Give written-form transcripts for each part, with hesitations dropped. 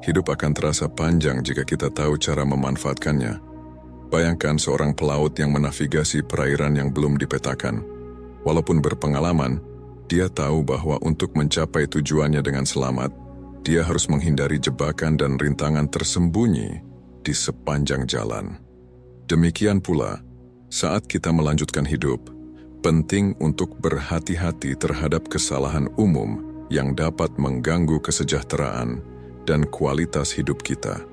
hidup akan terasa panjang jika kita tahu cara memanfaatkannya. Bayangkan seorang pelaut yang menavigasi perairan yang belum dipetakan. Walaupun berpengalaman, dia tahu bahwa untuk mencapai tujuannya dengan selamat, dia harus menghindari jebakan dan rintangan tersembunyi di sepanjang jalan. Demikian pula, saat kita melanjutkan hidup, penting untuk berhati-hati terhadap kesalahan umum yang dapat mengganggu kesejahteraan dan kualitas hidup kita.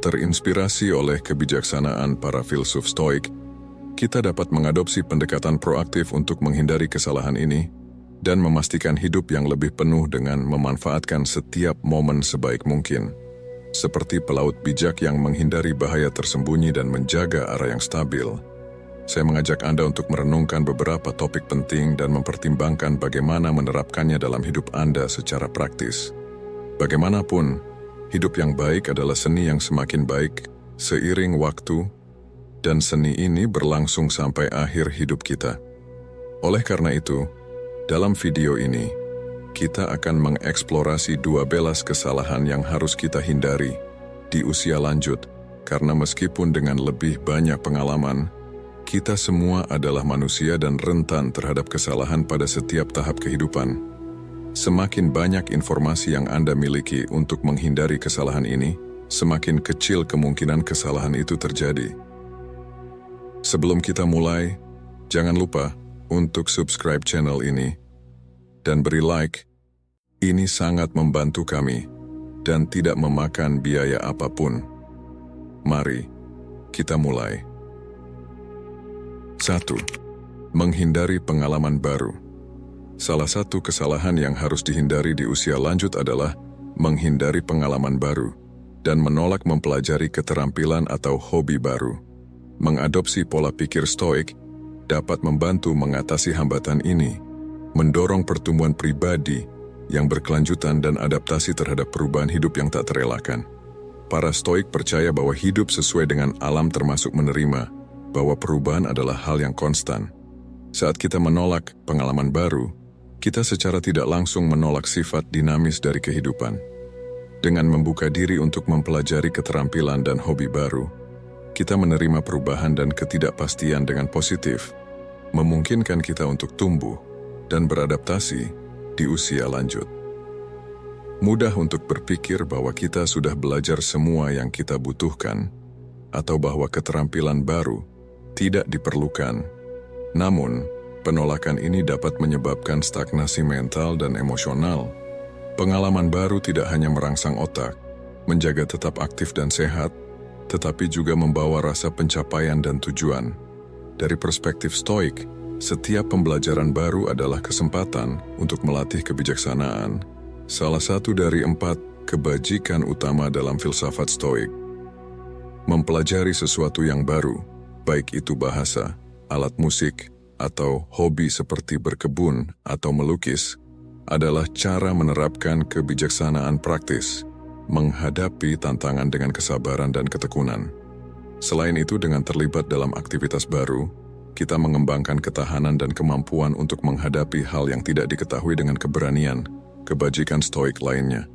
Terinspirasi oleh kebijaksanaan para filsuf Stoik, kita dapat mengadopsi pendekatan proaktif untuk menghindari kesalahan ini dan memastikan hidup yang lebih penuh dengan memanfaatkan setiap momen sebaik mungkin. Seperti pelaut bijak yang menghindari bahaya tersembunyi dan menjaga arah yang stabil, saya mengajak Anda untuk merenungkan beberapa topik penting dan mempertimbangkan bagaimana menerapkannya dalam hidup Anda secara praktis. Bagaimanapun, hidup yang baik adalah seni yang semakin baik seiring waktu, dan seni ini berlangsung sampai akhir hidup kita. Oleh karena itu, dalam video ini, kita akan mengeksplorasi 12 kesalahan yang harus kita hindari di usia lanjut, karena meskipun dengan lebih banyak pengalaman, kita semua adalah manusia dan rentan terhadap kesalahan pada setiap tahap kehidupan. Semakin banyak informasi yang Anda miliki untuk menghindari kesalahan ini, semakin kecil kemungkinan kesalahan itu terjadi. Sebelum kita mulai, jangan lupa untuk subscribe channel ini dan beri like. Ini sangat membantu kami dan tidak memakan biaya apapun. Mari kita mulai. 1. Menghindari pengalaman baru. Salah satu kesalahan yang harus dihindari di usia lanjut adalah menghindari pengalaman baru dan menolak mempelajari keterampilan atau hobi baru. Mengadopsi pola pikir Stoik dapat membantu mengatasi hambatan ini, mendorong pertumbuhan pribadi yang berkelanjutan dan adaptasi terhadap perubahan hidup yang tak terelakkan. Para Stoik percaya bahwa hidup sesuai dengan alam termasuk menerima bahwa perubahan adalah hal yang konstan. Saat kita menolak pengalaman baru, kita secara tidak langsung menolak sifat dinamis dari kehidupan. Dengan membuka diri untuk mempelajari keterampilan dan hobi baru, kita menerima perubahan dan ketidakpastian dengan positif, memungkinkan kita untuk tumbuh dan beradaptasi di usia lanjut. Mudah untuk berpikir bahwa kita sudah belajar semua yang kita butuhkan, atau bahwa keterampilan baru tidak diperlukan. Namun, penolakan ini dapat menyebabkan stagnasi mental dan emosional. Pengalaman baru tidak hanya merangsang otak, menjaga tetap aktif dan sehat, tetapi juga membawa rasa pencapaian dan tujuan. Dari perspektif Stoik, setiap pembelajaran baru adalah kesempatan untuk melatih kebijaksanaan, salah satu dari 4 kebajikan utama dalam filsafat Stoik. Mempelajari sesuatu yang baru, baik itu bahasa, alat musik, atau hobi seperti berkebun atau melukis, adalah cara menerapkan kebijaksanaan praktis, menghadapi tantangan dengan kesabaran dan ketekunan. Selain itu, dengan terlibat dalam aktivitas baru, kita mengembangkan ketahanan dan kemampuan untuk menghadapi hal yang tidak diketahui dengan keberanian, kebajikan Stoik lainnya.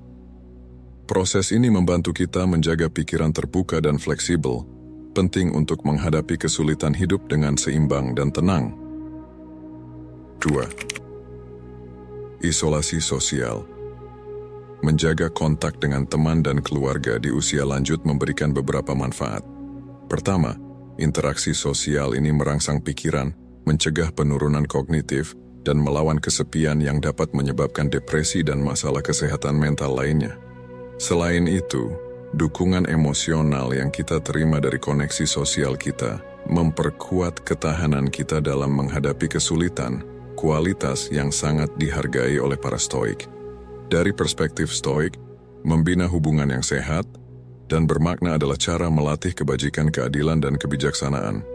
Proses ini membantu kita menjaga pikiran terbuka dan fleksibel, penting untuk menghadapi kesulitan hidup dengan seimbang dan tenang. 2. Isolasi sosial. Menjaga kontak dengan teman dan keluarga di usia lanjut memberikan beberapa manfaat. Pertama, interaksi sosial ini merangsang pikiran, mencegah penurunan kognitif, dan melawan kesepian yang dapat menyebabkan depresi dan masalah kesehatan mental lainnya. Selain itu, dukungan emosional yang kita terima dari koneksi sosial kita memperkuat ketahanan kita dalam menghadapi kesulitan, kualitas yang sangat dihargai oleh para Stoik. Dari perspektif Stoik, membina hubungan yang sehat dan bermakna adalah cara melatih kebajikan, keadilan, dan kebijaksanaan.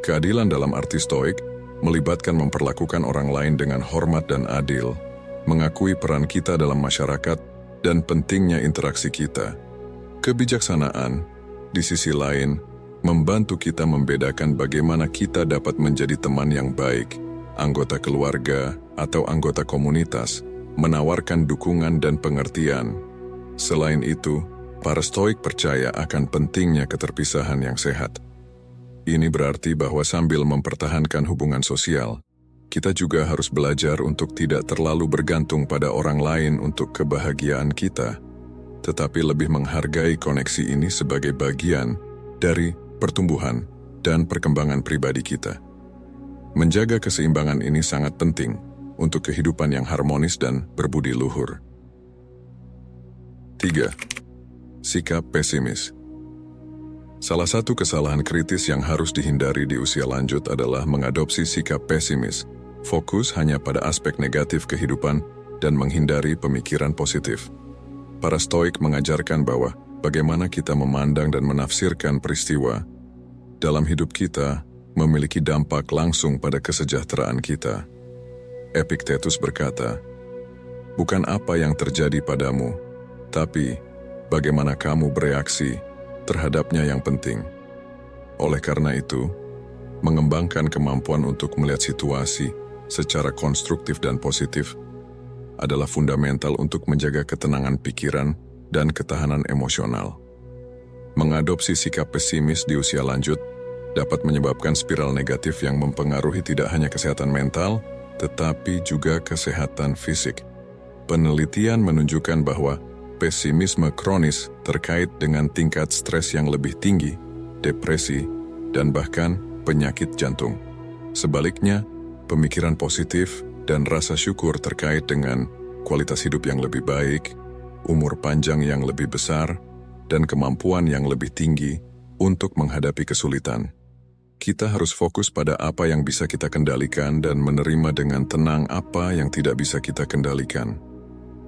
Keadilan dalam arti Stoik melibatkan memperlakukan orang lain dengan hormat dan adil, mengakui peran kita dalam masyarakat, dan pentingnya interaksi kita. Kebijaksanaan, di sisi lain, membantu kita membedakan bagaimana kita dapat menjadi teman yang baik, anggota keluarga, atau anggota komunitas, menawarkan dukungan dan pengertian. Selain itu, Para Stoik percaya akan pentingnya keterpisahan yang sehat. Ini berarti bahwa sambil mempertahankan hubungan sosial, kita juga harus belajar untuk tidak terlalu bergantung pada orang lain untuk kebahagiaan kita, tetapi lebih menghargai koneksi ini sebagai bagian dari pertumbuhan dan perkembangan pribadi kita. Menjaga keseimbangan ini sangat penting untuk kehidupan yang harmonis dan berbudi luhur. 3. Sikap pesimis. Salah satu kesalahan kritis yang harus dihindari di usia lanjut adalah mengadopsi sikap pesimis, fokus hanya pada aspek negatif kehidupan, dan menghindari pemikiran positif. Para Stoik mengajarkan bahwa bagaimana kita memandang dan menafsirkan peristiwa dalam hidup kita memiliki dampak langsung pada kesejahteraan kita. Epictetus berkata, "Bukan apa yang terjadi padamu, tapi bagaimana kamu bereaksi terhadapnya yang penting." Oleh karena itu, mengembangkan kemampuan untuk melihat situasi secara konstruktif dan positif adalah fundamental untuk menjaga ketenangan pikiran dan ketahanan emosional. Mengadopsi sikap pesimis di usia lanjut dapat menyebabkan spiral negatif yang mempengaruhi tidak hanya kesehatan mental, tetapi juga kesehatan fisik. Penelitian menunjukkan bahwa pesimisme kronis terkait dengan tingkat stres yang lebih tinggi, depresi, dan bahkan penyakit jantung. Sebaliknya, pemikiran positif dan rasa syukur terkait dengan kualitas hidup yang lebih baik, umur panjang yang lebih besar, dan kemampuan yang lebih tinggi untuk menghadapi kesulitan. Kita harus fokus pada apa yang bisa kita kendalikan dan menerima dengan tenang apa yang tidak bisa kita kendalikan.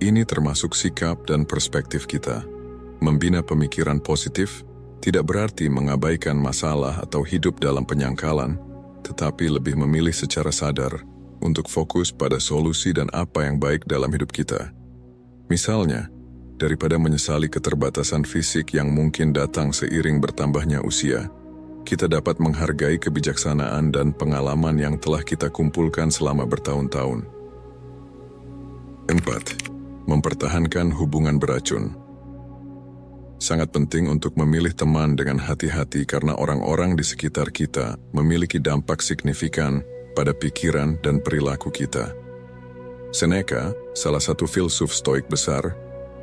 Ini termasuk sikap dan perspektif kita. Membina pemikiran positif tidak berarti mengabaikan masalah atau hidup dalam penyangkalan, tetapi lebih memilih secara sadar untuk fokus pada solusi dan apa yang baik dalam hidup kita. Misalnya, daripada menyesali keterbatasan fisik yang mungkin datang seiring bertambahnya usia, kita dapat menghargai kebijaksanaan dan pengalaman yang telah kita kumpulkan selama bertahun-tahun. 4. Mempertahankan hubungan beracun. Sangat penting untuk memilih teman dengan hati-hati karena orang-orang di sekitar kita memiliki dampak signifikan pada pikiran dan perilaku kita. Seneca, salah satu filsuf Stoik besar,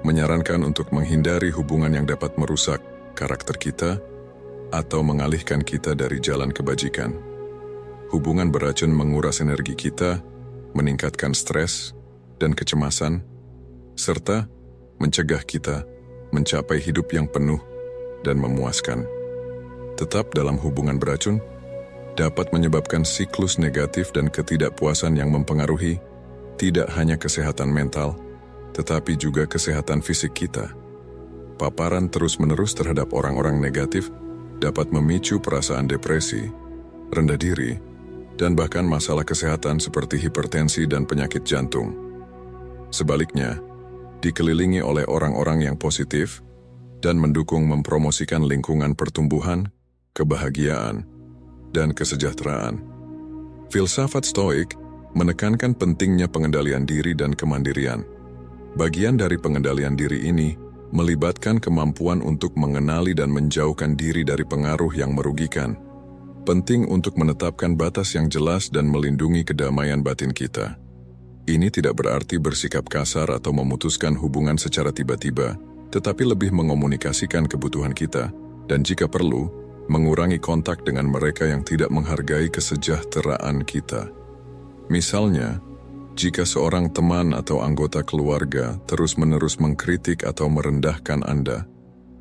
menyarankan untuk menghindari hubungan yang dapat merusak karakter kita atau mengalihkan kita dari jalan kebajikan. Hubungan beracun menguras energi kita, meningkatkan stres dan kecemasan, serta mencegah kita mencapai hidup yang penuh dan memuaskan. Tetap dalam hubungan beracun dapat menyebabkan siklus negatif dan ketidakpuasan yang mempengaruhi tidak hanya kesehatan mental, tetapi juga kesehatan fisik kita. Paparan terus-menerus terhadap orang-orang negatif dapat memicu perasaan depresi, rendah diri, dan bahkan masalah kesehatan seperti hipertensi dan penyakit jantung. Sebaliknya, dikelilingi oleh orang-orang yang positif dan mendukung mempromosikan lingkungan pertumbuhan, kebahagiaan, dan kesejahteraan. Filsafat Stoik menekankan pentingnya pengendalian diri dan kemandirian. Bagian dari pengendalian diri ini melibatkan kemampuan untuk mengenali dan menjauhkan diri dari pengaruh yang merugikan. Penting untuk menetapkan batas yang jelas dan melindungi kedamaian batin kita. Ini tidak berarti bersikap kasar atau memutuskan hubungan secara tiba-tiba, tetapi lebih mengomunikasikan kebutuhan kita, dan jika perlu, mengurangi kontak dengan mereka yang tidak menghargai kesejahteraan kita. Misalnya, jika seorang teman atau anggota keluarga terus-menerus mengkritik atau merendahkan Anda,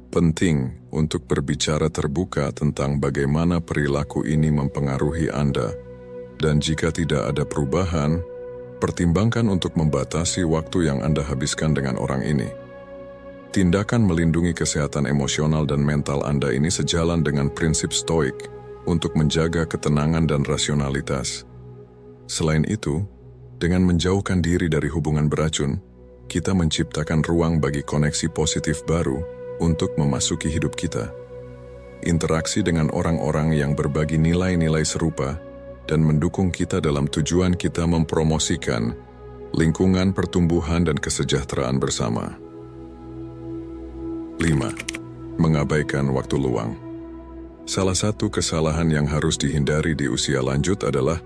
penting untuk berbicara terbuka tentang bagaimana perilaku ini mempengaruhi Anda, dan jika tidak ada perubahan, pertimbangkan untuk membatasi waktu yang Anda habiskan dengan orang ini. Tindakan melindungi kesehatan emosional dan mental Anda ini sejalan dengan prinsip Stoik untuk menjaga ketenangan dan rasionalitas. Selain itu, dengan menjauhkan diri dari hubungan beracun, kita menciptakan ruang bagi koneksi positif baru untuk memasuki hidup kita. Interaksi dengan orang-orang yang berbagi nilai-nilai serupa dan mendukung kita dalam tujuan kita mempromosikan lingkungan pertumbuhan dan kesejahteraan bersama. 5. Mengabaikan waktu luang. Salah satu kesalahan yang harus dihindari di usia lanjut adalah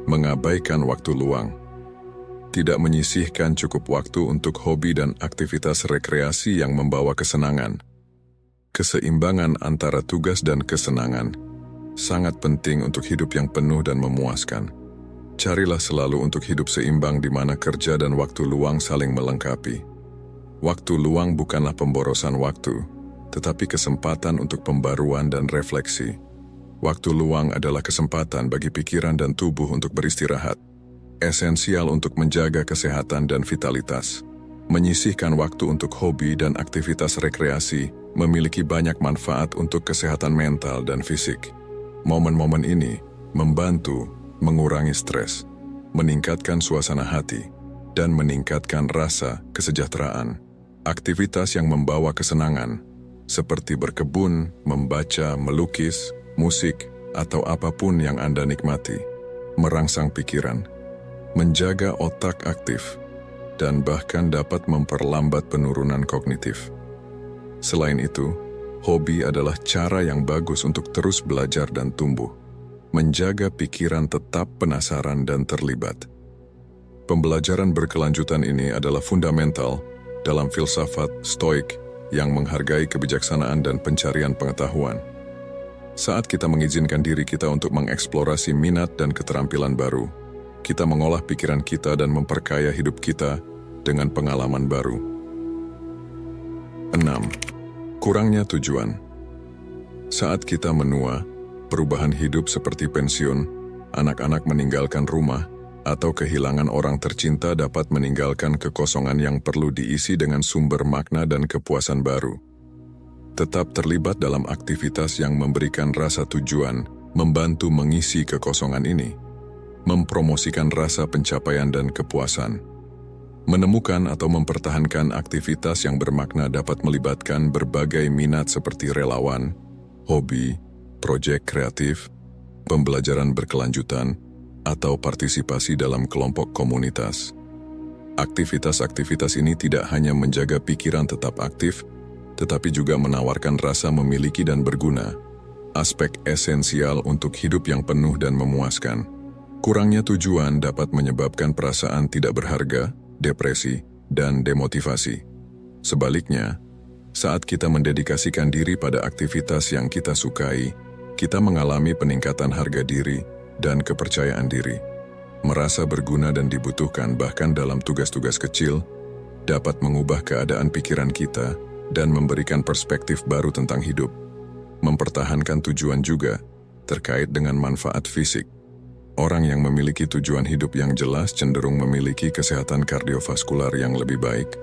mengabaikan waktu luang. Tidak menyisihkan cukup waktu untuk hobi dan aktivitas rekreasi yang membawa kesenangan. Keseimbangan antara tugas dan kesenangan sangat penting untuk hidup yang penuh dan memuaskan. Carilah selalu untuk hidup seimbang di mana kerja dan waktu luang saling melengkapi. Waktu luang bukanlah pemborosan waktu, tetapi kesempatan untuk pembaruan dan refleksi. Waktu luang adalah kesempatan bagi pikiran dan tubuh untuk beristirahat. Esensial untuk menjaga kesehatan dan vitalitas. Menyisihkan waktu untuk hobi dan aktivitas rekreasi memiliki banyak manfaat untuk kesehatan mental dan fisik. Momen-momen ini membantu mengurangi stres, meningkatkan suasana hati, dan meningkatkan rasa kesejahteraan. Aktivitas yang membawa kesenangan, seperti berkebun, membaca, melukis, musik, atau apapun yang Anda nikmati, merangsang pikiran, menjaga otak aktif, dan bahkan dapat memperlambat penurunan kognitif. Selain itu, hobi adalah cara yang bagus untuk terus belajar dan tumbuh, menjaga pikiran tetap penasaran dan terlibat. Pembelajaran berkelanjutan ini adalah fundamental dalam filsafat Stoik yang menghargai kebijaksanaan dan pencarian pengetahuan. Saat kita mengizinkan diri kita untuk mengeksplorasi minat dan keterampilan baru, kita mengolah pikiran kita dan memperkaya hidup kita dengan pengalaman baru. 6. Kurangnya tujuan. Saat kita menua, perubahan hidup seperti pensiun, anak-anak meninggalkan rumah, atau kehilangan orang tercinta dapat meninggalkan kekosongan yang perlu diisi dengan sumber makna dan kepuasan baru. Tetap terlibat dalam aktivitas yang memberikan rasa tujuan, membantu mengisi kekosongan ini, mempromosikan rasa pencapaian dan kepuasan. Menemukan atau mempertahankan aktivitas yang bermakna dapat melibatkan berbagai minat seperti relawan, hobi, proyek kreatif, pembelajaran berkelanjutan, atau partisipasi dalam kelompok komunitas. Aktivitas-aktivitas ini tidak hanya menjaga pikiran tetap aktif, tetapi juga menawarkan rasa memiliki dan berguna, aspek esensial untuk hidup yang penuh dan memuaskan. Kurangnya tujuan dapat menyebabkan perasaan tidak berharga, depresi, dan demotivasi. Sebaliknya, saat kita mendedikasikan diri pada aktivitas yang kita sukai, kita mengalami peningkatan harga diri dan kepercayaan diri. Merasa berguna dan dibutuhkan bahkan dalam tugas-tugas kecil, dapat mengubah keadaan pikiran kita dan memberikan perspektif baru tentang hidup. Mempertahankan tujuan juga terkait dengan manfaat fisik. Orang yang memiliki tujuan hidup yang jelas cenderung memiliki kesehatan kardiovaskular yang lebih baik,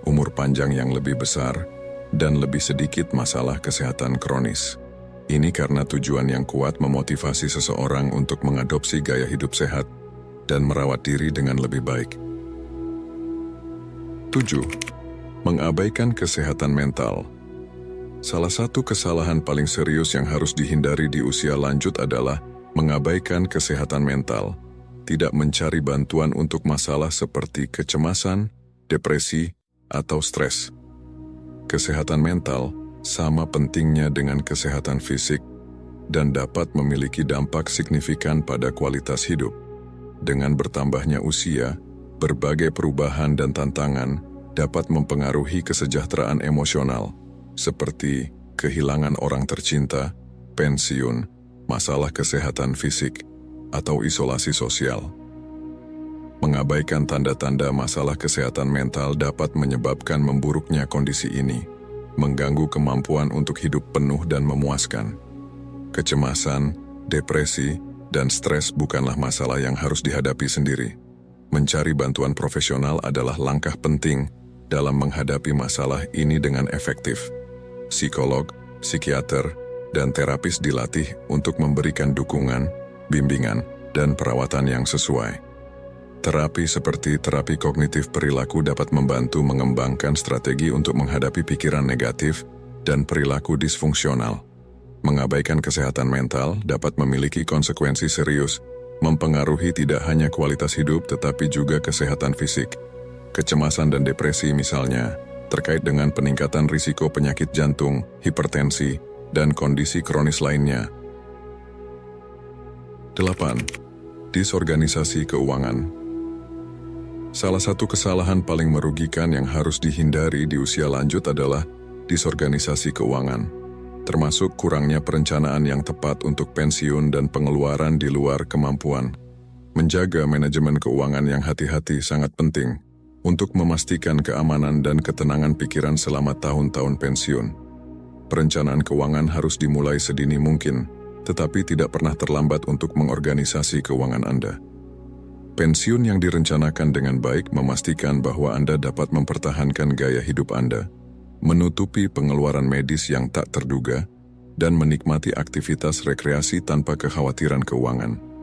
umur panjang yang lebih besar, dan lebih sedikit masalah kesehatan kronis. Ini karena tujuan yang kuat memotivasi seseorang untuk mengadopsi gaya hidup sehat dan merawat diri dengan lebih baik. 7. Mengabaikan kesehatan mental. Salah satu kesalahan paling serius yang harus dihindari di usia lanjut adalah mengabaikan kesehatan mental, tidak mencari bantuan untuk masalah seperti kecemasan, depresi, atau stres. Kesehatan mental sama pentingnya dengan kesehatan fisik dan dapat memiliki dampak signifikan pada kualitas hidup. Dengan bertambahnya usia, berbagai perubahan dan tantangan dapat mempengaruhi kesejahteraan emosional, seperti kehilangan orang tercinta, pensiun, masalah kesehatan fisik, atau isolasi sosial. Mengabaikan tanda-tanda masalah kesehatan mental dapat menyebabkan memburuknya kondisi ini, mengganggu kemampuan untuk hidup penuh dan memuaskan. Kecemasan, depresi, dan stres bukanlah masalah yang harus dihadapi sendiri. Mencari bantuan profesional adalah langkah penting dalam menghadapi masalah ini dengan efektif. Psikolog, psikiater, dan terapis dilatih untuk memberikan dukungan, bimbingan, dan perawatan yang sesuai. Terapi seperti terapi kognitif perilaku dapat membantu mengembangkan strategi untuk menghadapi pikiran negatif dan perilaku disfungsional. Mengabaikan kesehatan mental dapat memiliki konsekuensi serius, mempengaruhi tidak hanya kualitas hidup tetapi juga kesehatan fisik. Kecemasan dan depresi misalnya, terkait dengan peningkatan risiko penyakit jantung, hipertensi, dan kondisi kronis lainnya. 8. Disorganisasi keuangan. Salah satu kesalahan paling merugikan yang harus dihindari di usia lanjut adalah disorganisasi keuangan, termasuk kurangnya perencanaan yang tepat untuk pensiun dan pengeluaran di luar kemampuan. Menjaga manajemen keuangan yang hati-hati sangat penting untuk memastikan keamanan dan ketenangan pikiran selama tahun-tahun pensiun. Perencanaan keuangan harus dimulai sedini mungkin, tetapi tidak pernah terlambat untuk mengorganisasi keuangan Anda. Pensiun yang direncanakan dengan baik memastikan bahwa Anda dapat mempertahankan gaya hidup Anda, menutupi pengeluaran medis yang tak terduga, dan menikmati aktivitas rekreasi tanpa kekhawatiran keuangan.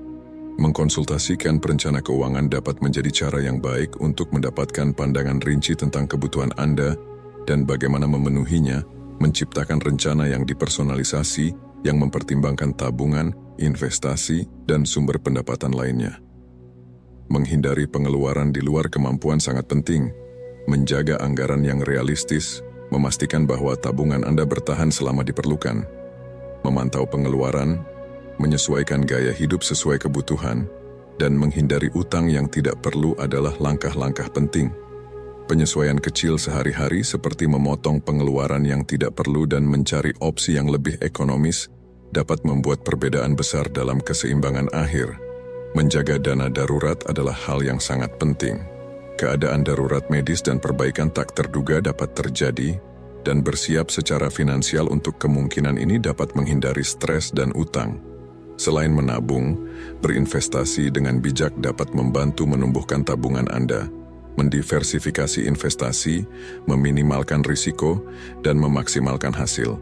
Mengkonsultasikan perencana keuangan dapat menjadi cara yang baik untuk mendapatkan pandangan rinci tentang kebutuhan Anda dan bagaimana memenuhinya, menciptakan rencana yang dipersonalisasi yang mempertimbangkan tabungan, investasi, dan sumber pendapatan lainnya. Menghindari pengeluaran di luar kemampuan sangat penting. Menjaga anggaran yang realistis, memastikan bahwa tabungan Anda bertahan selama diperlukan. Memantau pengeluaran, menyesuaikan gaya hidup sesuai kebutuhan, dan menghindari utang yang tidak perlu adalah langkah-langkah penting. Penyesuaian kecil sehari-hari seperti memotong pengeluaran yang tidak perlu dan mencari opsi yang lebih ekonomis dapat membuat perbedaan besar dalam keseimbangan akhir. Menjaga dana darurat adalah hal yang sangat penting. Keadaan darurat medis dan perbaikan tak terduga dapat terjadi, dan bersiap secara finansial untuk kemungkinan ini dapat menghindari stres dan utang. Selain menabung, berinvestasi dengan bijak dapat membantu menumbuhkan tabungan Anda, mendiversifikasi investasi, meminimalkan risiko, dan memaksimalkan hasil.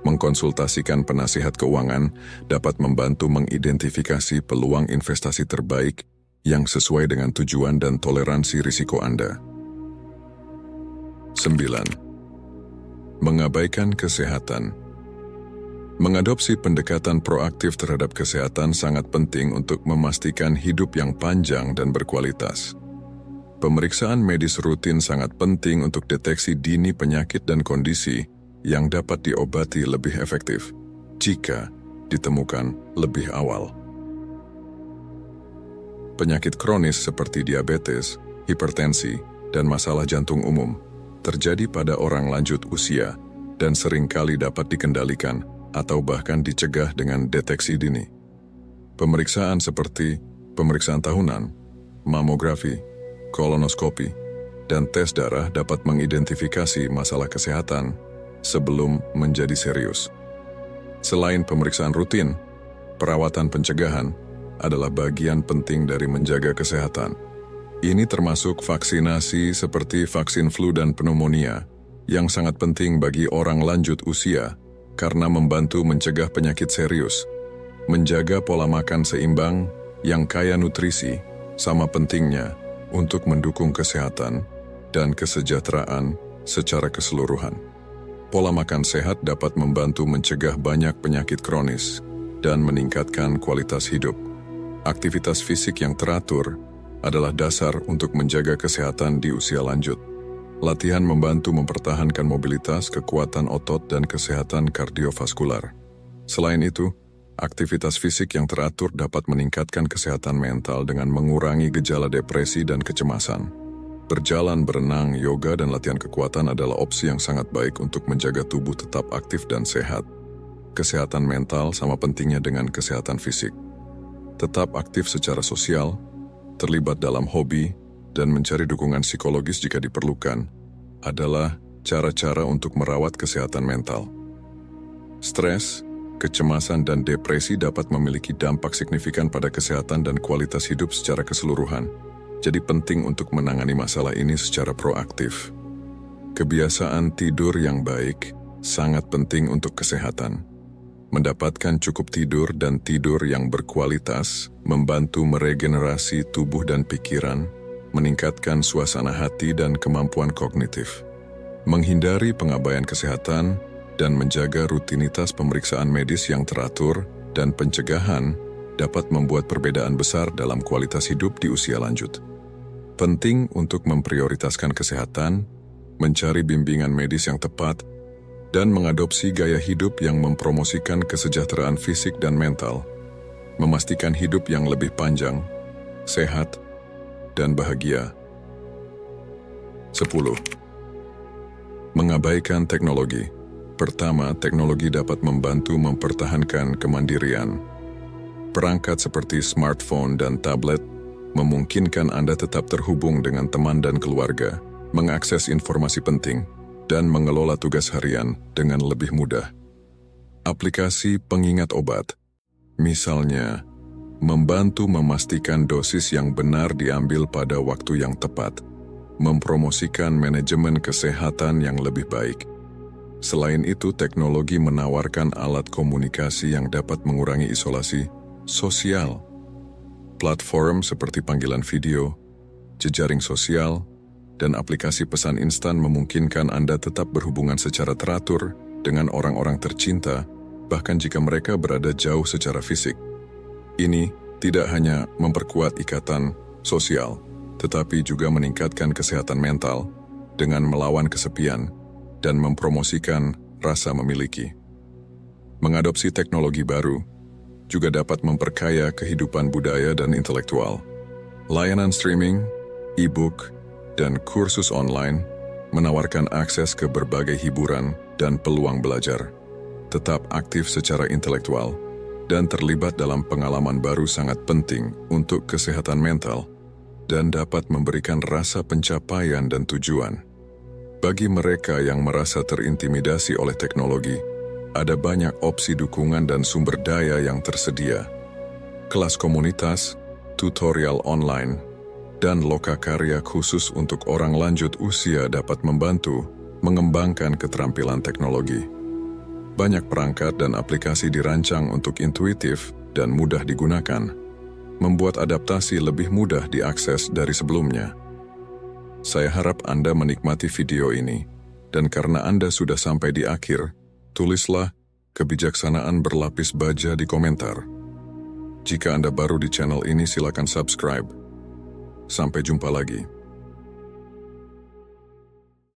Mengkonsultasikan penasihat keuangan dapat membantu mengidentifikasi peluang investasi terbaik yang sesuai dengan tujuan dan toleransi risiko Anda. 9. Mengabaikan kesehatan. Mengadopsi pendekatan proaktif terhadap kesehatan sangat penting untuk memastikan hidup yang panjang dan berkualitas. Pemeriksaan medis rutin sangat penting untuk deteksi dini penyakit dan kondisi yang dapat diobati lebih efektif jika ditemukan lebih awal. Penyakit kronis seperti diabetes, hipertensi, dan masalah jantung umum terjadi pada orang lanjut usia dan seringkali dapat dikendalikan atau bahkan dicegah dengan deteksi dini. Pemeriksaan seperti pemeriksaan tahunan, mamografi, kolonoskopi, dan tes darah dapat mengidentifikasi masalah kesehatan sebelum menjadi serius. Selain pemeriksaan rutin, perawatan pencegahan adalah bagian penting dari menjaga kesehatan. Ini termasuk vaksinasi seperti vaksin flu dan pneumonia, yang sangat penting bagi orang lanjut usia karena membantu mencegah penyakit serius. Menjaga pola makan seimbang yang kaya nutrisi sama pentingnya untuk mendukung kesehatan dan kesejahteraan secara keseluruhan. Pola makan sehat dapat membantu mencegah banyak penyakit kronis dan meningkatkan kualitas hidup. Aktivitas fisik yang teratur adalah dasar untuk menjaga kesehatan di usia lanjut. Latihan membantu mempertahankan mobilitas, kekuatan otot, dan kesehatan kardiovaskular. Selain itu, aktivitas fisik yang teratur dapat meningkatkan kesehatan mental dengan mengurangi gejala depresi dan kecemasan. Berjalan, berenang, yoga, dan latihan kekuatan adalah opsi yang sangat baik untuk menjaga tubuh tetap aktif dan sehat. Kesehatan mental sama pentingnya dengan kesehatan fisik. Tetap aktif secara sosial, terlibat dalam hobi, dan mencari dukungan psikologis jika diperlukan adalah cara-cara untuk merawat kesehatan mental. Stres, kecemasan, dan depresi dapat memiliki dampak signifikan pada kesehatan dan kualitas hidup secara keseluruhan. Jadi penting untuk menangani masalah ini secara proaktif. Kebiasaan tidur yang baik sangat penting untuk kesehatan. Mendapatkan cukup tidur dan tidur yang berkualitas membantu meregenerasi tubuh dan pikiran, meningkatkan suasana hati dan kemampuan kognitif. Menghindari pengabaian kesehatan dan menjaga rutinitas pemeriksaan medis yang teratur dan pencegahan dapat membuat perbedaan besar dalam kualitas hidup di usia lanjut. Penting untuk memprioritaskan kesehatan mencari bimbingan medis yang tepat, dan mengadopsi gaya hidup yang mempromosikan kesejahteraan fisik dan mental, memastikan hidup yang lebih panjang, sehat, dan bahagia. 10. Mengabaikan teknologi. Pertama, teknologi dapat membantu mempertahankan kemandirian. Perangkat seperti smartphone dan tablet memungkinkan Anda tetap terhubung dengan teman dan keluarga, mengakses informasi penting, dan mengelola tugas harian dengan lebih mudah. Aplikasi pengingat obat, misalnya, membantu memastikan dosis yang benar diambil pada waktu yang tepat, mempromosikan manajemen kesehatan yang lebih baik. Selain itu, teknologi menawarkan alat komunikasi yang dapat mengurangi isolasi sosial. Platform seperti panggilan video, jejaring sosial, dan aplikasi pesan instan memungkinkan Anda tetap berhubungan secara teratur dengan orang-orang tercinta, bahkan jika mereka berada jauh secara fisik. Ini tidak hanya memperkuat ikatan sosial, tetapi juga meningkatkan kesehatan mental dengan melawan kesepian dan mempromosikan rasa memiliki. Mengadopsi teknologi baru juga dapat memperkaya kehidupan budaya dan intelektual. Layanan streaming, e-book, dan kursus online menawarkan akses ke berbagai hiburan dan peluang belajar. Tetap aktif secara intelektual dan terlibat dalam pengalaman baru sangat penting untuk kesehatan mental dan dapat memberikan rasa pencapaian dan tujuan. Bagi mereka yang merasa terintimidasi oleh teknologi, ada banyak opsi dukungan dan sumber daya yang tersedia. Kelas komunitas, tutorial online, dan lokakarya khusus untuk orang lanjut usia dapat membantu mengembangkan keterampilan teknologi. Banyak perangkat dan aplikasi dirancang untuk intuitif dan mudah digunakan, membuat adaptasi lebih mudah diakses dari sebelumnya. Saya harap Anda menikmati video ini, dan karena Anda sudah sampai di akhir, tulislah kebijaksanaan berlapis baja di komentar. Jika Anda baru di channel ini, silakan subscribe. Sampai jumpa lagi.